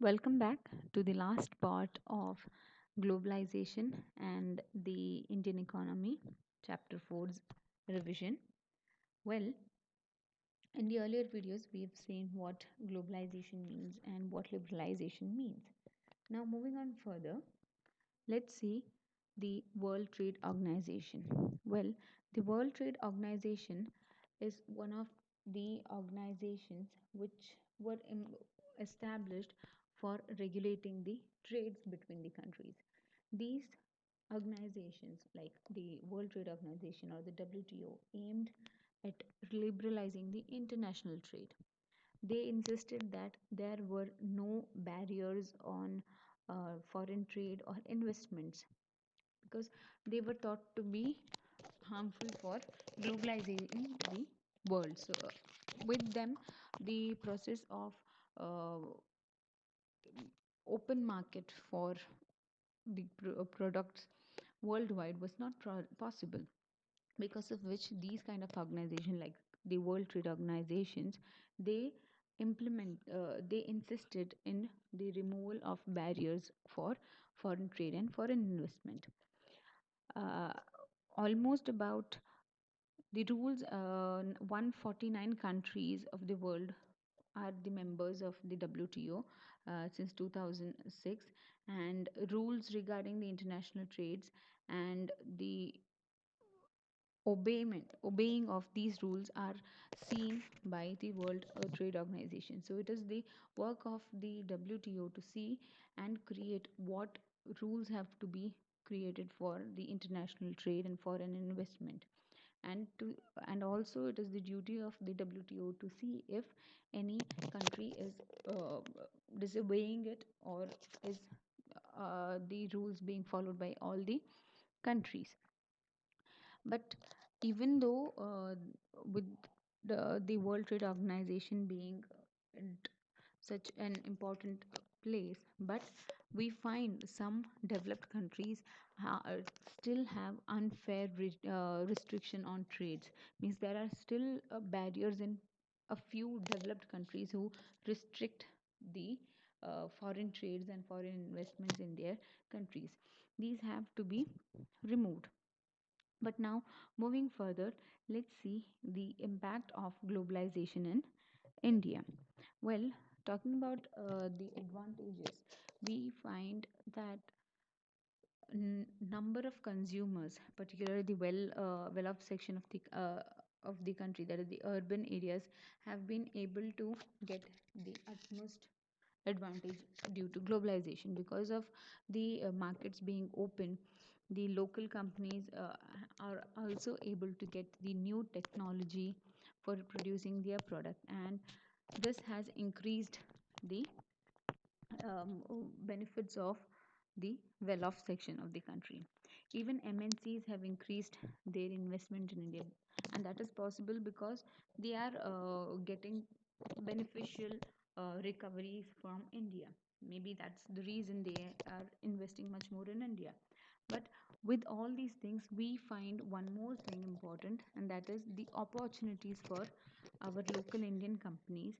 Welcome back to the last part of Globalization and the Indian Economy, Chapter 4's revision. Well, in the earlier videos, we have seen what globalization means and what liberalization means. Now, moving on further, let's see the World Trade Organization. Well, the World Trade Organization is one of the organizations which were established for regulating the trades between the countries. These organizations, like the World Trade Organization or the WTO, aimed at liberalizing the international trade. They insisted that there were no barriers on foreign trade or investments because they were thought to be harmful for globalizing the world. So, with them, the process of uh, open market for the products worldwide was not possible, because of which these kind of organizations like the World Trade Organizations, they they insisted in the removal of barriers for foreign trade and foreign investment. uh, Almost about the rules, 149 countries of the world are the members of the WTO since 2006, and rules regarding the international trades and the obeying of these rules are seen by the World Trade Organization. So it is the work of the WTO to see and create what rules have to be created for the international trade and foreign investment, and to and also it is the duty of the WTO to see if any country is uh, disobeying it, or is the rules being followed by all the countries. But even though with the World Trade Organization being at such an important place, but we find some developed countries still have unfair restriction on trades. Means there are still barriers in a few developed countries who restrict the foreign trades and foreign investments in their countries. These have to be removed. But now, moving further, let's see the impact of globalization in India. Well, talking about the advantages, we find that number of consumers, particularly the well-off section of the country, that is the urban areas, have been able to get the utmost advantage due to globalization. Because of the markets being open, the local companies are also able to get the new technology for producing their product, and this has increased the benefits of the well off section of the country. Even MNCs have increased their investment in India, and that is possible because they are getting beneficial recoveries from India. Maybe that's the reason they are investing much more in India. But with all these things, we find one more thing important, and that is the opportunities for our local Indian companies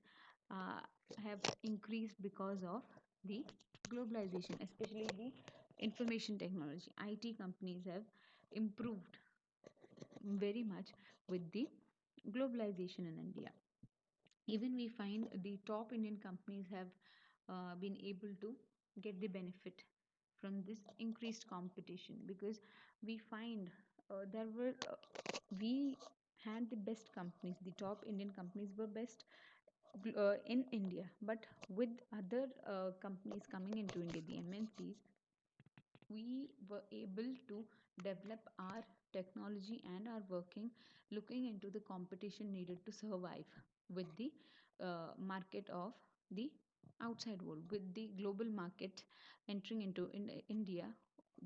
uh, have increased because of the globalization, especially the information technology. IT companies have improved very much with the globalization in India. Even we find the top Indian companies have been able to get the benefit from this increased competition, because we find there were we had the best companies, the top Indian companies were best in India, but with other companies coming into India, the MNCs, we were able to develop our technology and are working looking into the competition needed to survive with the market of the outside world. With the global market entering into India,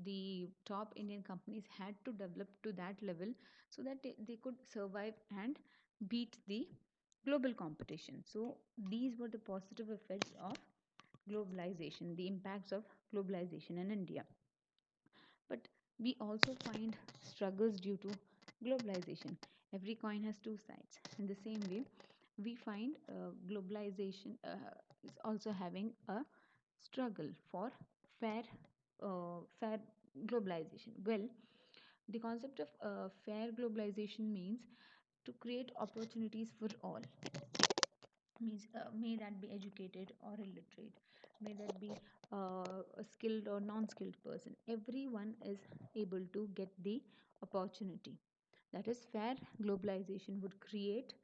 the top Indian companies had to develop to that level so that they could survive and beat the global competition. So these were the positive effects of globalization, the impacts of globalization in India. But we also find struggles due to globalization. Every coin has two sides. In the same way, we find globalization is also having a struggle for fair fair globalization? Well, the concept of fair globalization means to create opportunities for all. Means may that be educated or illiterate, may that be a skilled or non-skilled person, everyone is able to get the opportunity. That is, fair globalization would create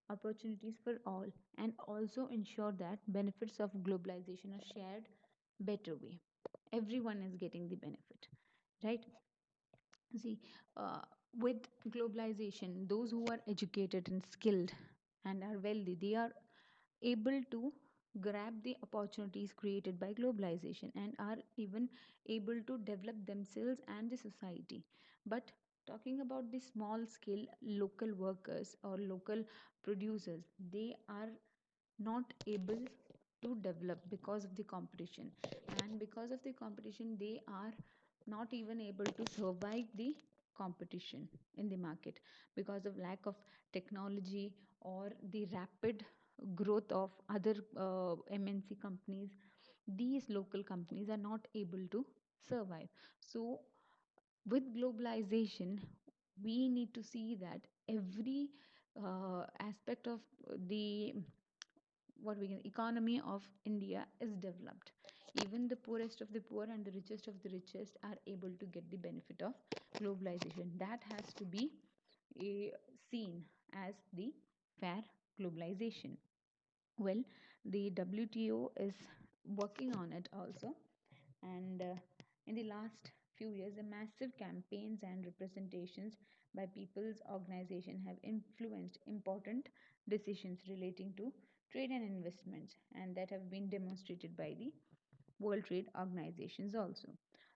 opportunities for all and also ensure that benefits of globalization are shared better way. Everyone is getting the benefit, right? See, with globalization, those who are educated and skilled and are wealthy, they are able to grab the opportunities created by globalization and are even able to develop themselves and the society. But talking about the small scale local workers or local producers, they are not able to develop because of the competition, and because of the competition they are not even able to survive the competition in the market because of lack of technology or the rapid growth of other MNC companies. These local companies are not able to survive. So with globalization, we need to see that every aspect of the what we can economy of India is developed. Even the poorest of the poor and the richest of the richest are able to get the benefit of globalization. That has to be seen as the fair globalization. Well, the WTO is working on it also, and in the last few years, the massive campaigns and representations by people's organization have influenced important decisions relating to trade and investments, and that have been demonstrated by the World Trade Organizations also.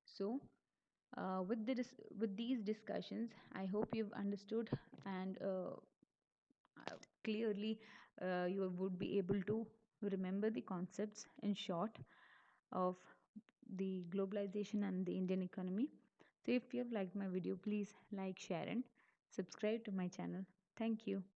So, with these discussions, I hope you've understood and clearly you would be able to remember the concepts in short of the globalization and the Indian economy. So if you have liked my video, please like, share and subscribe to my channel. Thank you.